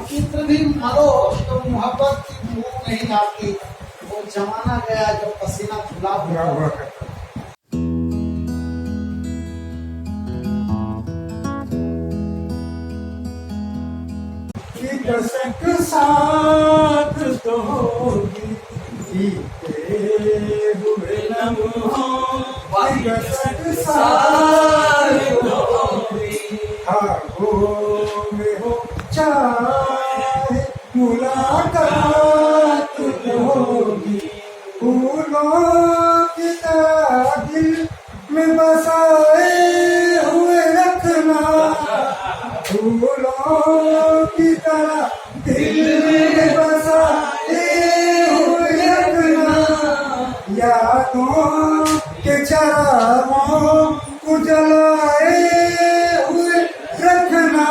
चित्र भी मरो तो मोहब्बत की मुंह नहीं आती। वो जमाना गया जब पसीना धुला हुआ करता। कसक साथ तो होगी जीते हुए लम्हों, कसक साथ तो होगी ख्वाबों में हो चाहे मुलाकात तो होगी। फूलों की तरह दिल में बसाए हुए रखना, फूलों की तरह दिल में बसाए हुए रखना, यादों के चरागों को जलाए हुए रखना।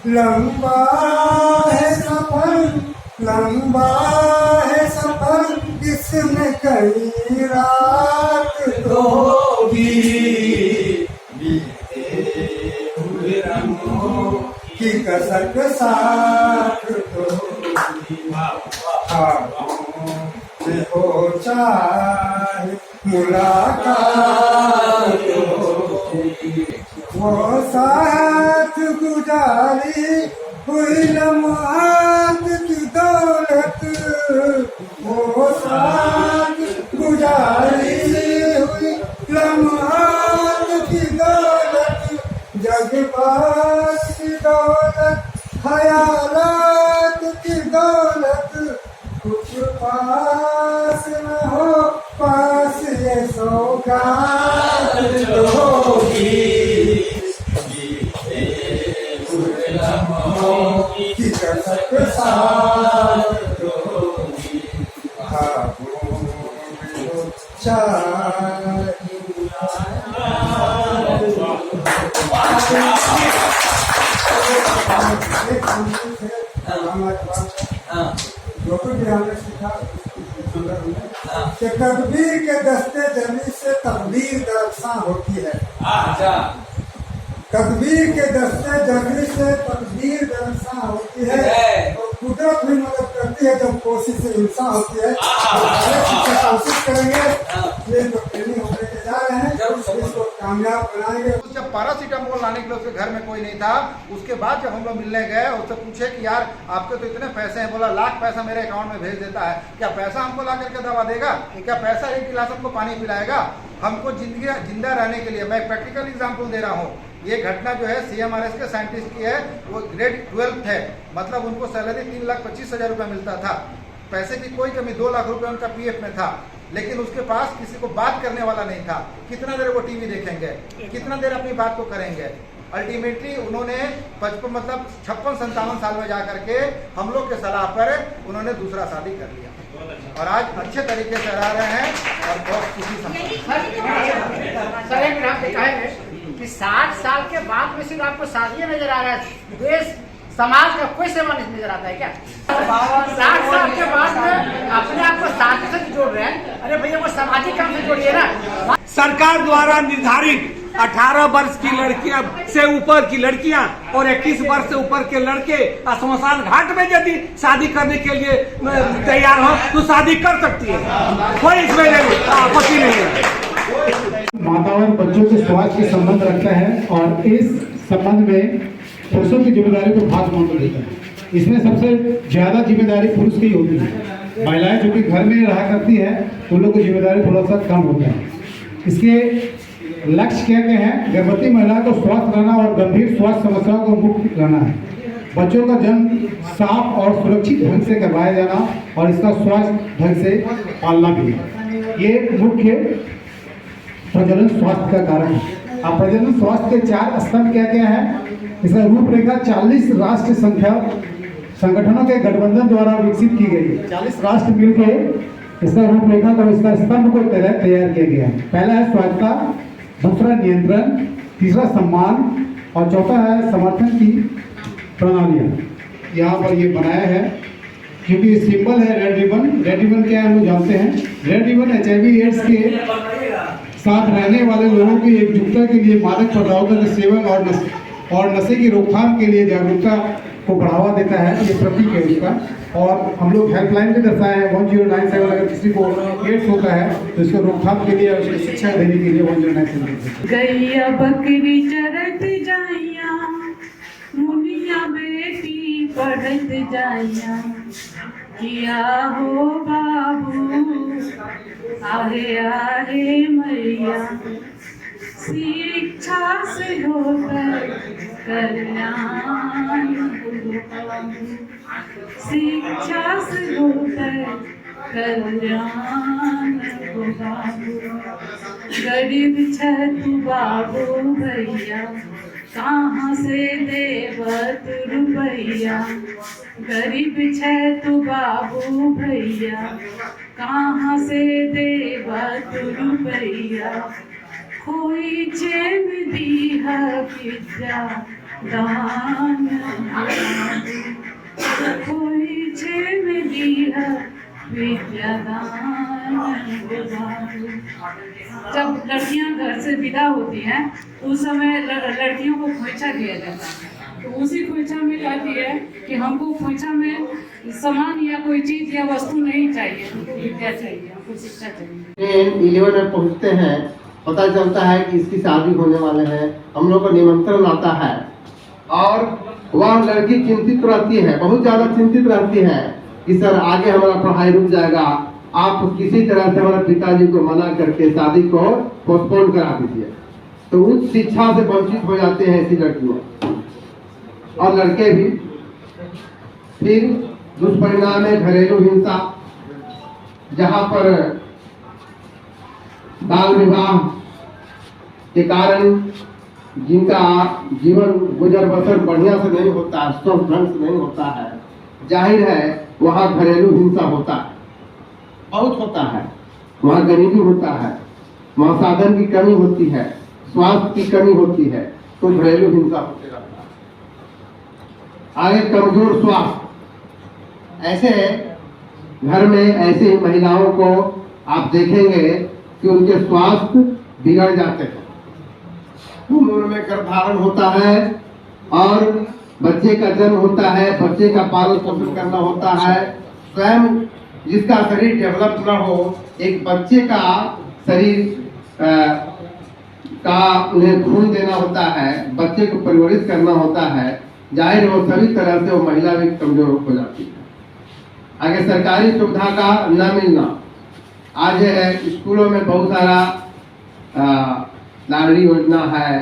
लंबा है सफर, लंबा है सफर, इसमें कई रात तो होगी की कसक साथ तो में हो चाहे मुलाकात वो साथ गुजारी हुई लम्हात की दौलत, वो साथ गुजारी हुई लम्हात की दौलत, जज्बात की दौलत, ख्यालात की दौलत, कुछ पास न हो पास ये सौगात होगी की कसक साथ होगी ख्वाबों में हो चाहे। तकदीर के दस्ते जमी से तकदीर दरअसल होती है। तकदीर के दस्ते जमी से तकदीर दरअसल होती है और कुदरत भी मदद करती है जब कोशिश इंसान होती है। कोशिश करेंगे, ये तो ट्रेनिंग होने के जा रहे हैं, इसको कामयाब बनाएंगे। जब पैरासीटामोल लाने के लिए उसके घर में कोई नहीं था, उसके बाद जब हम लोग मिलने गए उससे पूछे कि यार आपके तो इतने पैसे हैं, बोला लाख पैसा मेरे अकाउंट में भेज देता है, क्या पैसा हमको ला करके दवा देगा? क्या पैसा एक गिलास हमको पानी पिलाएगा? हमको जिंदा रहने के लिए, मैं प्रैक्टिकल एग्जाम्पल दे रहा हूँ। ये घटना जो है CMRS के साइंटिस्ट की है, वो ग्रेड 12 है, मतलब उनको सैलरी 3,25,000 रुपया मिलता था, पैसे की कोई कमी, 2 लाख रुपए उनका PF में था, लेकिन उसके पास किसी को बात करने वाला नहीं था। कितना देर वो टीवी देखेंगे, कितना देर अपनी बात को करेंगे? अल्टीमेटली उन्होंने 56-57 साल में जाकर के हम लोग के सलाह पर उन्होंने दूसरा शादी कर लिया और आज अच्छे तरीके से रह रहे हैं और बहुत खुशी कि 60 साल के बाद में सिर्फ आपको शादी नजर आ रहा है, देश समाज का कोई सेवा नहीं नजर आता है क्या? 60 साल के बाद में अपने आप को शादी से जोड़ रहे हैं। अरे भैया वो सामाजिक काम से जोड़िए ना। सरकार द्वारा निर्धारित 18 वर्ष की लड़कियां से ऊपर की लड़कियां और 21 वर्ष से ऊपर के लड़के शमशान घाट में यदि शादी करने के लिए तैयार हो तो शादी कर सकती है, कोई इसमें आपत्ति नहीं है। माता और बच्चों के स्वास्थ्य के संबंध रखता है और इस संबंध में पुरुषों की जिम्मेदारी को भाग मानता देता है। इसमें सबसे ज्यादा जिम्मेदारी पुरुष की होती है। महिलाएं जो कि घर में रहा करती है उन लोगों की जिम्मेदारी थोड़ा सा कम होता है। इसके लक्ष्य क्या क्या है? गर्भवती महिला को स्वस्थ रहना और गंभीर स्वास्थ्य समस्याओं को मुक्त रहना है। बच्चों का जन्म साफ और सुरक्षित ढंग से करवाया जाना और इसका स्वास्थ्य ढंग से पालना भी है। ये मुख्य प्रजनन स्वास्थ्य का कारण है। अब प्रजनन स्वास्थ्य के 4 स्तंभ क्या क्या है? इसका रूपरेखा 40 राष्ट्र संगठनों के गठबंधन द्वारा विकसित की गई। 40 राष्ट्र मिलकर इसका रूपरेखा का इसका स्तंभ को तैयार किया गया। पहला है स्वास्थ्यता, दूसरा नियंत्रण, तीसरा सम्मान और चौथा है समर्थन की प्रणालियाँ। यहाँ पर ये बनाया है क्योंकि सिंबल है रेड रिबन। रेड रिबन क्या है हम लोग जानते हैं। रेड रिबन HIV एड्स के साथ रहने वाले लोगों की एकजुटता के लिए, मादक पदार्थों के सेवन और नशे की रोकथाम के लिए जागरूकता को बढ़ावा देता है, ये प्रतीक है उसका। और हम लोग हेल्पलाइन भी दर्शाए हैं 1097, अगर किसी को एड्स होता है तो इसको रोकथाम के लिए और उसकी शिक्षा देने के लिए 1097। गैया बकरी चरत जाइया, मुनिया बेटी पढ़त जाइया, किया हो बाबू आहे आहे मैया, शिक्षा से होकर कल्याण हो बाबू, शिक्षा से होकर कल्याण हो बाबू। गरीब छतु बाबू भैया, कहाँ से देवत रुपैया, गरीब छतु बाबू भैया, कहाँ से देवत रुपैया, कोई चैन दीहा विद्या दान, कोई चैन दीहा विद्या दान। जब लड़कियां घर से विदा होती हैं उस समय लड़कियों को खोइछा दिया जाता है, तो उसी खोइछा में कहती है कि हमको खोइछा में सामान या कोई चीज या वस्तु नहीं चाहिए, हमको विद्या चाहिए, हमको शिक्षा चाहिए। 11 में पहुंचते हैं, पता चलता है कि इसकी शादी होने वाले हैं, हम लोग को निमंत्रण आता है और वह लड़की चिंतित रहती है, बहुत ज्यादा चिंतित रहती है कि सर आगे हमारा पढ़ाई रुक जाएगा, आप किसी तरह से हमारे पिताजी को मना करके शादी को पोस्टपोन करा दीजिए। तो उच्च शिक्षा से वंचित हो जाते हैं ऐसी लड़कियां और लड़के भी। फिर दुष्परिणाम है घरेलू हिंसा, जहां पर बाल विवाह के कारण जिनका जीवन गुजर बसर बढ़िया से नहीं होता है, स्वस्थ ढंग से नहीं होता है, जाहिर है वहाँ घरेलू हिंसा होता है, बहुत होता है। वहाँ गरीबी होता है, वहाँ साधन की कमी होती है, स्वास्थ्य की कमी होती है, तो घरेलू हिंसा होते रहता है। आगे कमजोर स्वास्थ्य, ऐसे घर में ऐसे ही महिलाओं को आप देखेंगे कि उनके स्वास्थ्य बिगड़ जाते हैं। उम्र में गर्भधारण होता है और बच्चे का जन्म होता है, बच्चे का पालन पोषण करना होता है, स्वयं जिसका शरीर डेवलप न हो, एक बच्चे का शरीर का उन्हें खून देना होता है, बच्चे को परिवरित करना होता है, जाहिर हो सभी तरह से वो महिला भी कमजोर हो जाती है। आगे सरकारी सुविधा का न मिलना, आज स्कूलों में बहुत सारा लाडली योजना है,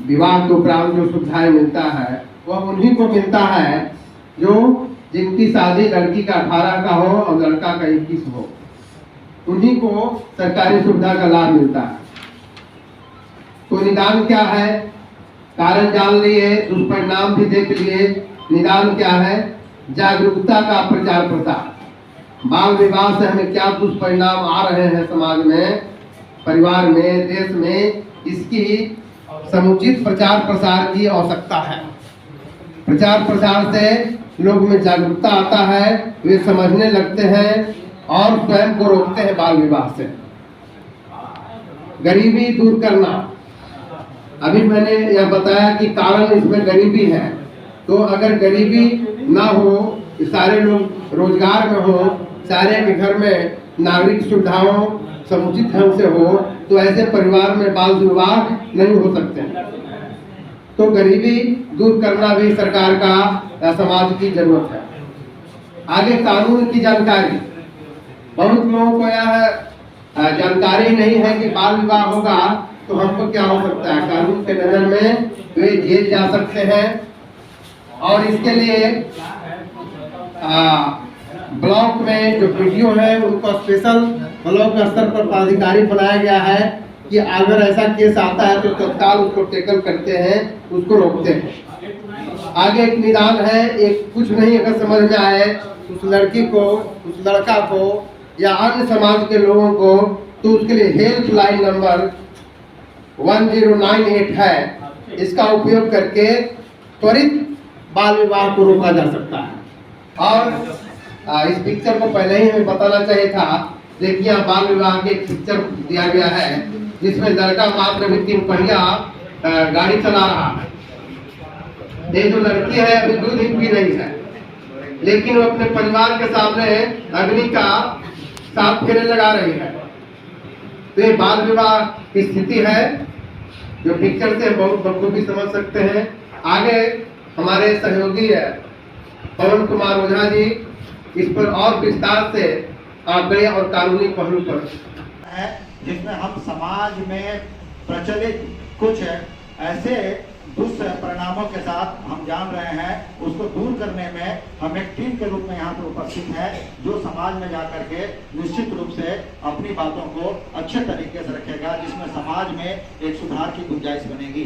विवाह के उपरांत जो सुविधाएं मिलता है वह उन्हीं को मिलता है जो जिनकी शादी लड़की का 18 का हो और लड़का का 21 हो, उन्हीं को सरकारी सुविधा का लाभ मिलता है। तो निदान क्या है, कारण जान लिए, दुष्परिणाम भी देख लिए, निदान क्या है, जागरूकता का प्रचार प्रसार। बाल विवाह से हमें क्या दुष्परिणाम आ रहे हैं समाज में, परिवार में, देश में, इसकी समुचित प्रचार प्रसार की आवश्यकता है। प्रचार प्रसार से लोग में जागरूकता आता है, वे समझने लगते हैं और स्वयं को रोकते हैं बाल विवाह से। गरीबी दूर करना, अभी मैंने यह बताया कि कारण इसमें गरीबी है, तो अगर गरीबी ना हो, सारे लोग रोजगार में हो, सारे के घर में नागरिक सुविधाओं समुचित ढंग से हो, तो ऐसे परिवार में बाल विवाह नहीं हो सकते। तो गरीबी दूर करना भी सरकार का समाज की जरूरत है। आगे कानून की जानकारी, बहुत लोगों को यह जानकारी नहीं है कि बाल विवाह होगा तो हमको क्या हो सकता है। कानून के नजर में वे जेल जा सकते हैं और इसके लिए ब्लॉक में जो वीडियो है उनको स्पेशल ब्लॉक स्तर पर पदाधिकारी बनाया गया है कि अगर ऐसा केस आता है तो तत्काल उसको टेकल करते हैं, उसको रोकते हैं। आगे एक निदान है, एक कुछ नहीं अगर समझ में आए उस लड़की को, उस लड़का को या अन्य समाज के लोगों को, तो उसके लिए हेल्पलाइन नंबर 1098 है, इसका उपयोग करके त्वरित बाल विवाह को रोका जा सकता है। और इस पिक्चर को पहले ही हमें बताना चाहिए था। देखिए यहाँ बाल विवाह के एक पिक्चर दिया गया है जिसमें लड़का मात्र भी 3 पहिया गाड़ी चला रहा है। ये जो लड़की है अभी दूध ही पी रही है, लेकिन वो अपने परिवार के सामने अग्नि का साफ फेरे लगा रही है। तो ये बाल विवाह की स्थिति है जो पिक्चर से बहुत बखूबी समझ सकते हैं। आगे हमारे सहयोगी है पवन कुमार ओझा जी इस पर और विस्तार से आंकड़े और कानूनी पहलू पर है, जिसमें हम समाज में प्रचलित कुछ ऐसे दुष्परिणामों के साथ हम जान रहे हैं, उसको दूर करने में हम एक टीम के रूप में यहाँ पर उपस्थित हैं, जो समाज में जाकर के निश्चित रूप से अपनी बातों को अच्छे तरीके से रखेगा, जिसमें समाज में एक सुधार की गुंजाइश बनेगी।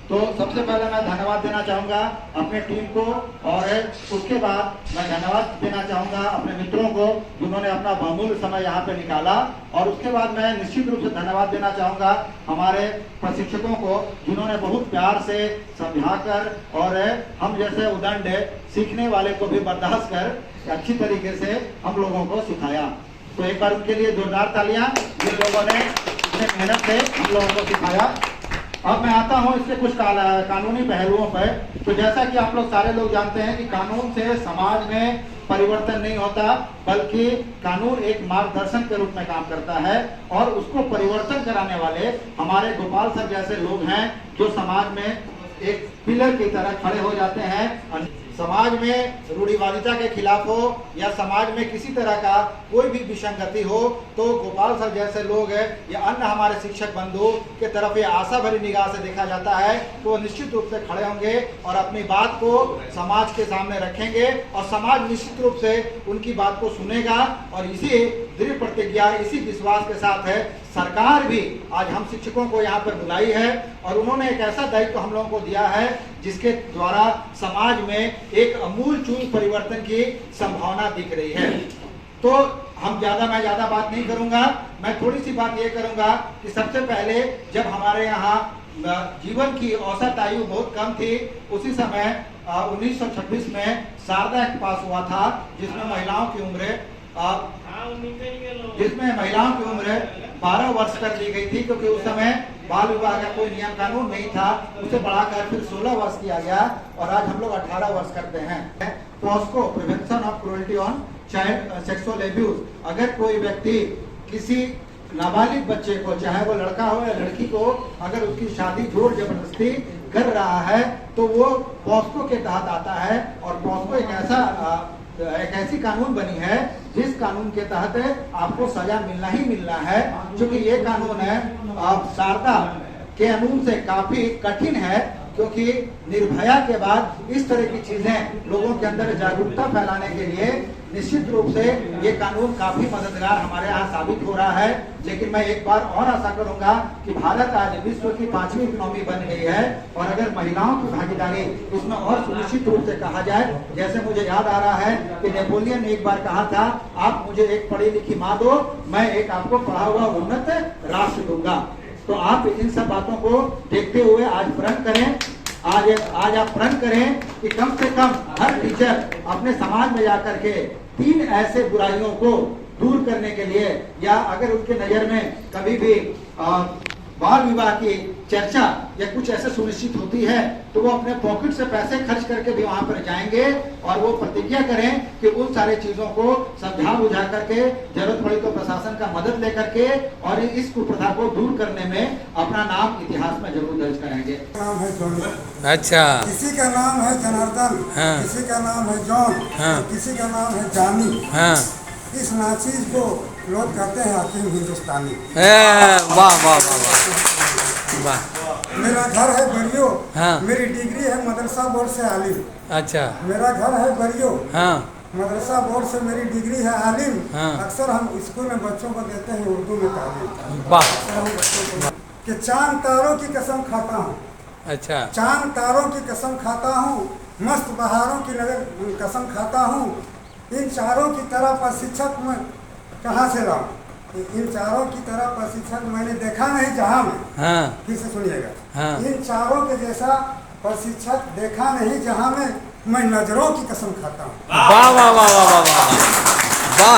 तो सबसे पहले मैं धन्यवाद देना चाहूँगा अपने टीम को, और उसके बाद मैं धन्यवाद देना चाहूँगा अपने मित्रों को जिन्होंने अपना बहुमूल्य समय यहाँ पे निकाला, और उसके बाद मैं निश्चित रूप से धन्यवाद देना चाहूँगा हमारे प्रशिक्षकों को जिन्होंने बहुत प्यार से समझाकर और हम जैसे उदंड सीखने वाले को भी बर्दाश्त कर अच्छी तरीके से हम लोगों को सिखाया। तो एक बार उनके लिए जोरदार तालियां, जिन लोगों ने इतने मेहनत से हम लोगों को सिखाया। अब मैं आता हूं इसके कुछ कानूनी पहलुओं पर। तो जैसा कि आप लोग सारे लोग जानते हैं कि कानून से समाज में परिवर्तन नहीं होता, बल्कि कानून एक मार्गदर्शन के रूप में काम करता है, और उसको परिवर्तन कराने वाले हमारे गोपाल सर जैसे लोग हैं जो समाज में एक पिलर की तरह खड़े हो जाते हैं। समाज में रूढ़िवादिता के खिलाफ हो या समाज में किसी तरह का कोई भी विसंगति हो, तो गोपाल सर जैसे लोग या अन्य हमारे शिक्षक बंधु के तरफ ये आशा भरी निगाह से देखा जाता है, तो निश्चित रूप से खड़े होंगे और अपनी बात को समाज के सामने रखेंगे, और समाज निश्चित रूप से उनकी बात को सुनेगा। और इसी दृढ़ प्रतिज्ञा, इसी विश्वास के साथ है सरकार भी आज हम शिक्षकों को यहाँ पर बुलाई है, और उन्होंने एक ऐसा दायित्व हम लोगों को दिया है जिसके द्वारा समाज में एक आमूल-चूल परिवर्तन की संभावना दिख रही है। तो मैं ज्यादा बात नहीं करूंगा, मैं थोड़ी सी बात ये करूंगा कि सबसे पहले जब हमारे यहाँ जीवन की औसत आयु बहुत कम थी, उसी समय 1926 में शारदा एक्ट पास हुआ था, जिसमें महिलाओं की उम्र 12 वर्ष कर दी गई थी, क्योंकि उस समय बाल विवाह का कोई नियम कानून नहीं था। उसे बढ़ाकर फिर 16 वर्ष किया गया, और आज हम लोग 18 वर्ष करते हैं। POCSO, prevention of cruelty on child sexual abuse, अगर कोई व्यक्ति किसी नाबालिग बच्चे को, चाहे वो लड़का हो या लड़की को, अगर उसकी शादी जोर जबरदस्ती कर रहा है, तो वो पॉस्को के तहत आता है। और पॉस्को एक ऐसी कानून बनी है जिस कानून के तहत आपको सजा मिलना ही मिलना है, क्योंकि ये कानून है शारदा के कानून से काफी कठिन है, क्योंकि निर्भया के बाद इस तरह की चीजें लोगों के अंदर जागरूकता फैलाने के लिए निश्चित रूप से ये कानून काफी मददगार हमारे यहाँ साबित हो रहा है। लेकिन मैं एक बार और आशा करूंगा कि भारत आज विश्व की 5वीं इकोनॉमी बन गई है, और अगर महिलाओं की भागीदारी उसमें और सुनिश्चित रूप से कहा जाए, जैसे मुझे याद आ रहा है कि नेपोलियन ने एक बार कहा था, आप मुझे एक पढ़ी लिखी माँ दो, मैं एक आपको पढ़ा हुआ उन्नत राष्ट्र दूंगा। तो आप इन सब बातों को देखते हुए आज प्रण करें, आज आप प्रण करें कि कम से कम हर टीचर अपने समाज में जाकर के 3 ऐसे बुराइयों को दूर करने के लिए, या अगर उनके नजर में कभी भी बाल विवाह की चर्चा या कुछ ऐसे सुनिश्चित होती है, तो वो अपने पॉकेट से पैसे खर्च करके भी वहां पर जाएंगे, और वो प्रतिज्ञा करें कि उन सारे चीजों को समझा बुझा करके, जरूरत पड़ी तो प्रशासन का मदद लेकर के, और इस कुप्रथा को दूर करने में अपना नाम इतिहास में जरूर दर्ज कराएंगे। नाम है जॉनी, अच्छा, किसी का नाम है जनार्दन, हाँ। किसी का नाम है जॉन, हाँ। किसी का नाम है जानी। हाँ, इस नाचीज को लोग कहते हैं हकीम हिंदुस्तानी। वाह वाह वाह वाह वाह। मेरा घर है बरियो, हाँ। मेरी डिग्री है मदरसा बोर्ड से आलिम। अच्छा, मेरा घर है बरियो, हाँ मदरसा बोर्ड से मेरी डिग्री है आलिम। हाँ। अक्सर हम स्कूल में बच्चों को देते हैं उर्दू में तालीम। वाह, अक्सर हम बच्चों को कि चांद तारों की कसम खाता हूँ, अच्छा, चांद तारों की कसम खाता हूँ, मस्त बहारों की नगर कसम खाता हूँ, इन चारों की तरह प्रशिक्षक मैं कहाँ से लाऊं? इन चारों की तरह प्रशिक्षक मैंने देखा नहीं जहाँ में। हाँ फिर से सुनिएगा, हाँ। इन चारों के जैसा प्रशिक्षक देखा नहीं जहाँ में, मैं नजरों की कसम खाता हूँ। वाह वाह वाह वाह वाह वाह वाह।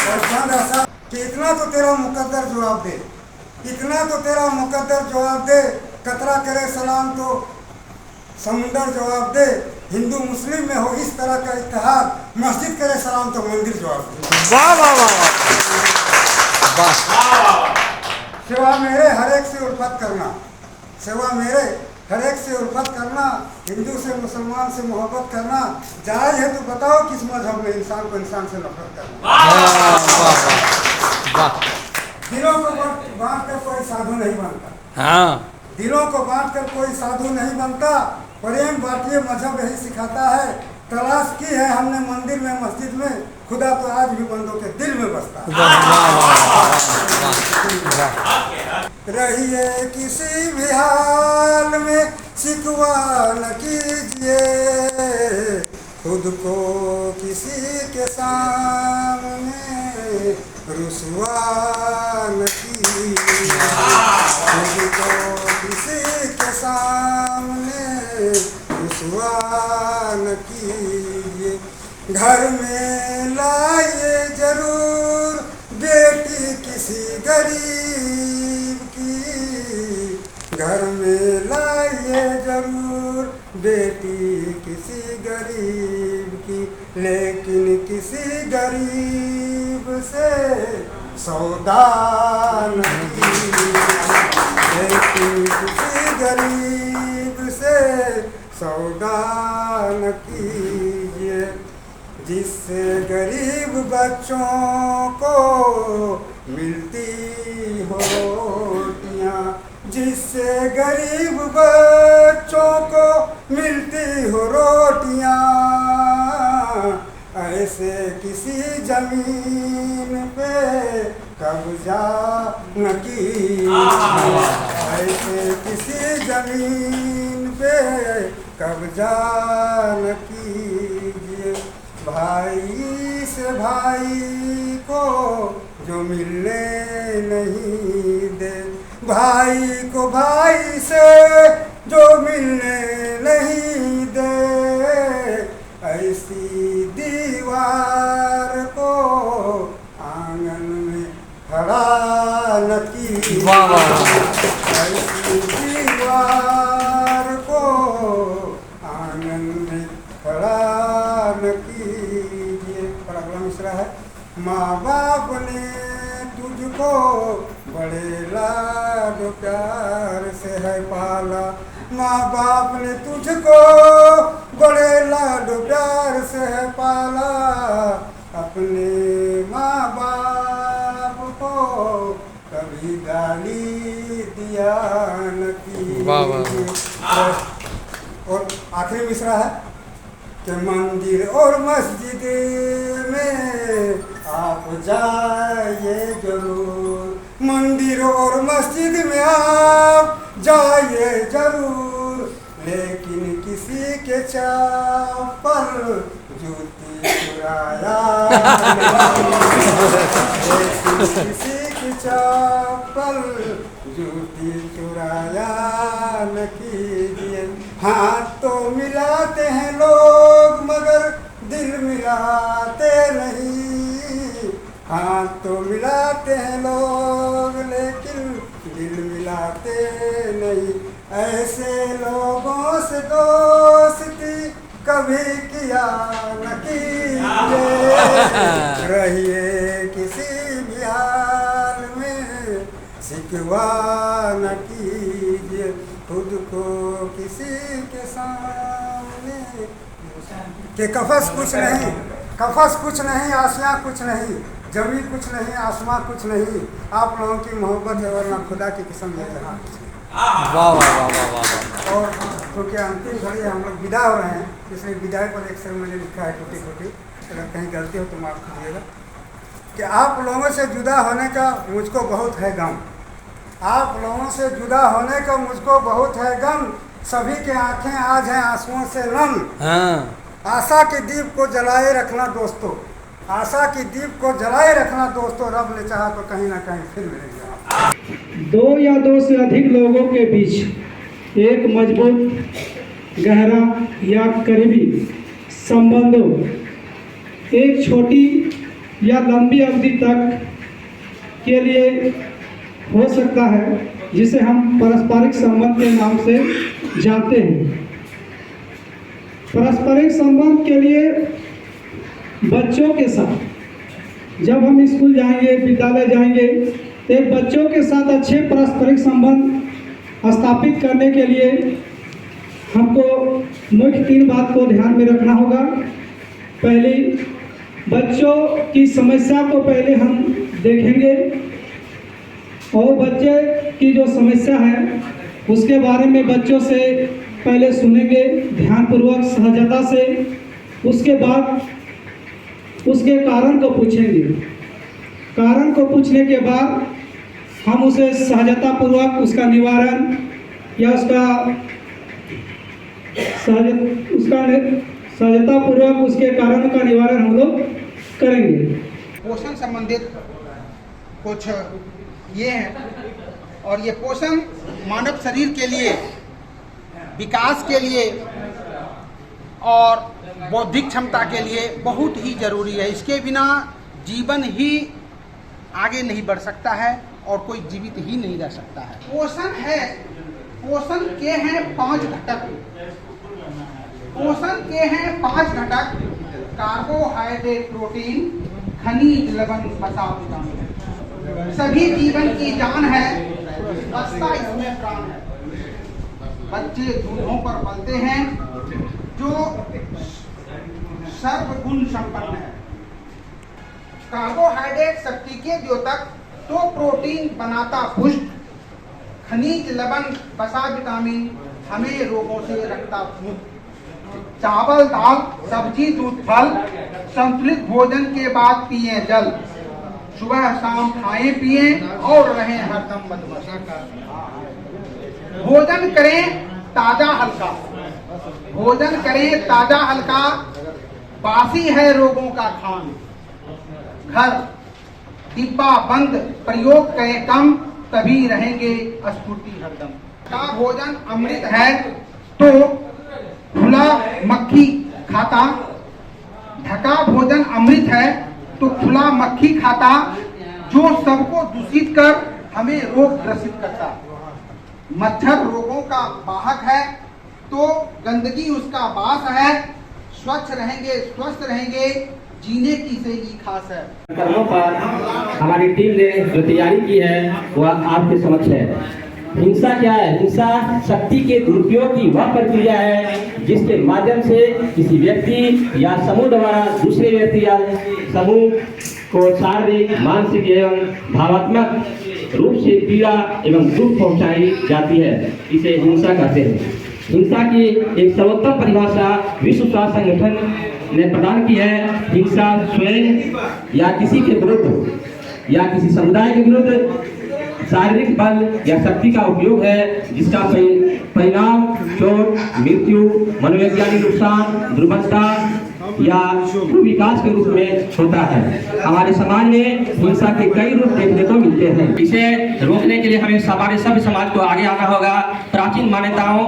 और चांद ऐसा कि इतना तो तेरा मुकद्दर जवाब दे, इतना तो तेरा मुकद्दर जवाब दे, कतरा करे सलाम तो समुंदर जवाब दे, हिंदू मुस्लिम में हो इस तरह का इत्तेहाद, मस्जिद करे सलाम तो मंदिर जवाब दे। वाह वाह वाह वाह। सेवा मेरे हर एक से उल्फत करना, सेवा मेरे हर एक से उल्फत करना, हिंदू से मुसलमान से मोहब्बत करना, जायज है तो बताओ किस मजहब में इंसान को इंसान से नफरत करना। दिलों को बांट कर कोई साधु नहीं बनता। हाँ, दिलों को बांट कर कोई साधु नहीं बनता, प्रेम बांटिए मजहब यही सिखाता है। तलाश की है हमने मंदिर में मस्जिद में, खुदा तो आज भी बंदों के दिल में बसता है। रहिए किसी भी हाल में शिकवा न कीजिए, खुद को किसी के सामने रुसवा न कीजिए, खुद को किसी के सामने रुसवा न कीजिए। घर में लाइए जरूर बेटी किसी गरीब की, घर में लाइए जरूर बेटी किसी गरीब की, लेकिन किसी गरीब से सौदा नहीं, लेकिन किसी गरीब से सौदा न कीजिए। जिससे गरीब बच्चों को मिलती हो रोटियाँ, जिससे गरीब बच्चों को मिलती हो रोटियाँ, ऐसे किसी जमीन पे कब्जा न कीजिए, ऐसे किसी जमीन पे कब्जा न कीजिए। भाई से भाई को जो मिलने नहीं दे, भाई को भाई से जो मिलने नहीं दे, ऐसी दीवार को आंगन में खड़ा न कीजिए, ऐसी दीवार को आंगन में खड़ा न कीजिए। और अगला मिसरा है, माँ बाप ने तुझको बड़े लाड प्यार से है पाला, माँ बाप ने तुझको बड़े लाड प्यार से है पाला, अपने माँ बाप को कभी गाली दिया न कीजिए। और आखिरी मिसरा है कि मंदिर और मस्जिद में आप जाइए जरूर, मंदिर और मस्जिद में आप जाइए जरूर, लेकिन किसी के चप्पल जूती चुराया लेकिन किसी की चप्पल जूती चुराया न कीजिए। हाथ तो मिलाते हैं लोग मगर दिल मिलाते नहीं, हाथ तो मिलाते हैं लोग लेकिन दिल मिलाते नहीं, ऐसे लोगों से दोस्ती कभी किया न कीजिए। रहिए किसी भी हाल में शिकवा न कीजिए, खुद को किसी के सामने के कफस कुछ नहीं, कफस कुछ नहीं, आसियाँ कुछ नहीं, जमी कुछ नहीं, आसमां कुछ नहीं, आप लोगों की मोहब्बत है वरना खुदा की कसम है जहाँ कुछ नहीं। वाह वाह वाह वाह वाह। और क्योंकि अंतिम घड़ी हम लोग विदा हो रहे हैं, इसलिए विदाई पर एक शेर मैंने लिखा है टूटी फूटी, अगर कहीं गलती हो तो माफ़ कीजिएगा। कि आप लोगों से जुदा होने का मुझको बहुत है गम, आप लोगों से जुदा होने का मुझको बहुत है गम, सभी के आंखें आज हैं आंसुओं से नम। आशा के दीप को जलाए रखना दोस्तों, आशा की दीप को जलाए रखना दोस्तों, रब ने चाहा तो कहीं ना कहीं फिर मिलेंगे। दो या दो से अधिक लोगों के बीच एक मजबूत गहरा या करीबी संबंधों एक छोटी या लंबी अवधि तक के लिए हो सकता है, जिसे हम पारस्परिक संबंध के नाम से जानते हैं। पारस्परिक संबंध के लिए बच्चों के साथ जब हम स्कूल जाएंगे, विद्यालय जाएंगे, तो बच्चों के साथ अच्छे पारस्परिक संबंध स्थापित करने के लिए हमको मुख्य 3 बात को ध्यान में रखना होगा। पहली, बच्चों की समस्या को पहले हम देखेंगे और बच्चे की जो समस्या है उसके बारे में बच्चों से पहले सुनेंगे ध्यानपूर्वक, सहजता से। उसके बाद उसके कारण को पूछेंगे। कारण को पूछने के बाद हम उसे सहजतापूर्वक उसका निवारण या सहजतापूर्वक उसके कारण का निवारण हम लोग करेंगे। पोषण संबंधित कुछ ये हैं, और ये पोषण मानव शरीर के लिए, विकास के लिए और बौद्धिक क्षमता के लिए बहुत ही जरूरी है। इसके बिना जीवन ही आगे नहीं बढ़ सकता है और कोई जीवित ही नहीं रह सकता है। पोषण के हैं 5 घटक। पोषण के हैं 5 घटक: कार्बोहाइड्रेट, प्रोटीन, खनिज, लवण, वसा, विटामिन। सभी जीवन की जान है, बसता इसमें प्राण है। बच्चे दूधों पर पलते हैं जो सर्वगुण संपन्न है। कार्बोहाइड्रेट शक्ति के द्योतक, तो प्रोटीन बनाता पुष्ट, खनिज, लवण, वसा, विटामिन हमें रोगों से रखता मुक्त। चावल, दाल, सब्जी, दूध, फल, संतुलित भोजन के बाद पिए जल। सुबह शाम खाएं पिए और रहें हरदम मदमस्त। भोजन करें ताजा हल्का। भोजन करें ताजा हल्का, बासी है रोगों का खान। घर डिब्बा बंद, प्रयोग करें कम, तभी रहेंगे स्फूर्ति हरदम। का भोजन अमृत है तो खुला मक्खी खाता। ढका भोजन अमृत है तो खुला मक्खी खाता, जो सबको दूषित कर हमें रोग ग्रसित करता। मच्छर रोगों का वाहक है तो गंदगी उसका वास है। स्वच्छ रहेंगे, स्वस्थ रहेंगे, जीने की शैली खास है। कर्मों पर हमारी टीम ने जो तैयारी की है वह आपके समक्ष है। हिंसा क्या है? हिंसा शक्ति के दुरुपयोग की वह प्रक्रिया है जिसके माध्यम से किसी व्यक्ति या समूह द्वारा दूसरे व्यक्ति या समूह को शारीरिक, मानसिक एवं भावात्मक रूप से पीड़ा एवं दुख पहुंचाई जाती है। इसे हिंसा कहते हैं। हिंसा की एक सर्वोत्तम परिभाषा विश्व स्वास्थ्य संगठन ने प्रदान की है। हिंसा स्वयं या किसी के विरुद्ध या किसी समुदाय के विरुद्ध शारीरिक बल या शक्ति का उपयोग है जिसका परिणाम चोट, मृत्यु, मनोवैज्ञानिक नुकसान, दुर्बलता या विकास के रूप में होता है। हमारे समाज में हिंसा के कई रूप देखने को मिलते हैं। इसे रोकने के लिए हमें हमारे सभी समाज को आगे आना होगा। प्राचीन मान्यताओं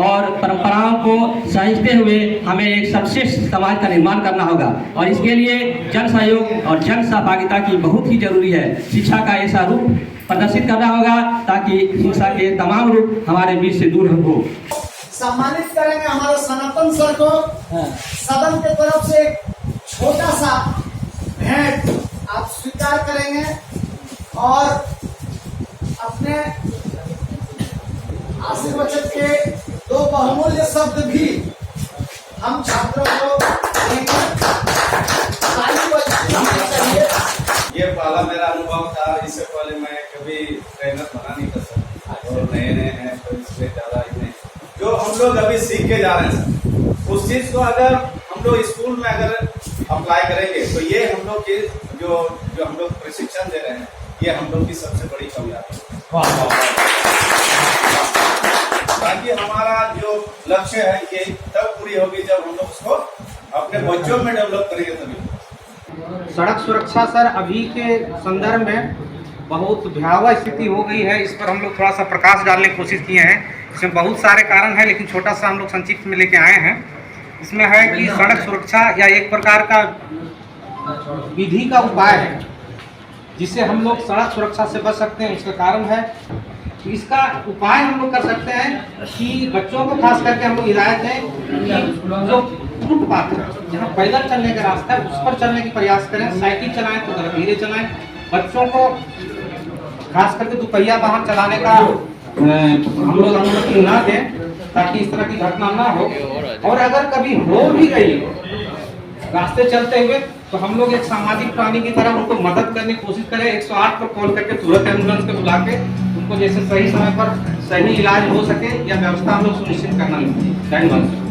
और परंपराओं को सहेजते हुए हमें एक सर्वश्रेष्ठ समाज का निर्माण करना होगा और इसके लिए जन सहयोग और जन सहभागिता की बहुत ही जरूरी है। शिक्षा का ऐसा रूप प्रदर्शित करना होगा ताकि हिंसा के तमाम रूप हमारे बीच से दूर हो। सम्मानित करेंगे हमारे सनातन सर को। सदन की तरफ से एक छोटा सा भेंट आप स्वीकार करेंगे और अपने आशीर्वचन के 2 बहुमूल्य शब्द भी हम छात्रों को देंगे। चाहिए। ये पहला मेरा अनुभव था। इससे पहले मैं कभी ट्रेनर बना नहीं कर सकता और नए हैं तो इसलिए ज़्यादा नहीं। जो हम लोग अभी सीख के जा रहे हैं उस चीज़ को अगर हम लोग स्कूल में अगर अप्लाई करेंगे तो ये हम लोग की जो हम लोग प्रशिक्षण दे रहे हैं ये हम लोग की सबसे बड़ी कामयाबी है। ताकि हमारा जो लक्ष्य है ये तब पूरी होगी जब हम लोग उसको अपने बच्चों में डेवलप करेंगे तभी। सड़क सुरक्षा सर अभी के संदर्भ में बहुत भयावह स्थिति हो गई है। इस पर हम लोग थोड़ा सा प्रकाश डालने की कोशिश किए हैं। इसमें बहुत सारे कारण हैं लेकिन छोटा सा हम लोग संक्षिप्त में लेके आए हैं। इसमें है कि सड़क सुरक्षा या एक प्रकार का विधि का उपाय है जिससे हम लोग सड़क सुरक्षा से बच सकते हैं। इसका कारण है इसका उपाय हम लोग कर सकते हैं कि बच्चों को खास करके हम लोग हिदायत दें कि जो फुटपाथ है, जहाँ पैदल चलने का रास्ता है, उस पर चलने की प्रयास करें। साइकिल चलाएं तो जरा धीरे चलाएं। बच्चों को खास करके दोपहिया वाहन चलाने का हम लोग अनुमति ना दें, ताकि इस तरह की घटना ना हो। और अगर कभी हो भी गई रास्ते चलते हुए, तो हम लोग एक सामाजिक प्राणी की तरह उनको मदद करने की कोशिश करें। 108 पर कॉल करके तुरंत एम्बुलेंस को बुला के उनको जैसे सही समय पर सही इलाज हो सके या व्यवस्था हम लोग सुनिश्चित करना। धन्यवाद।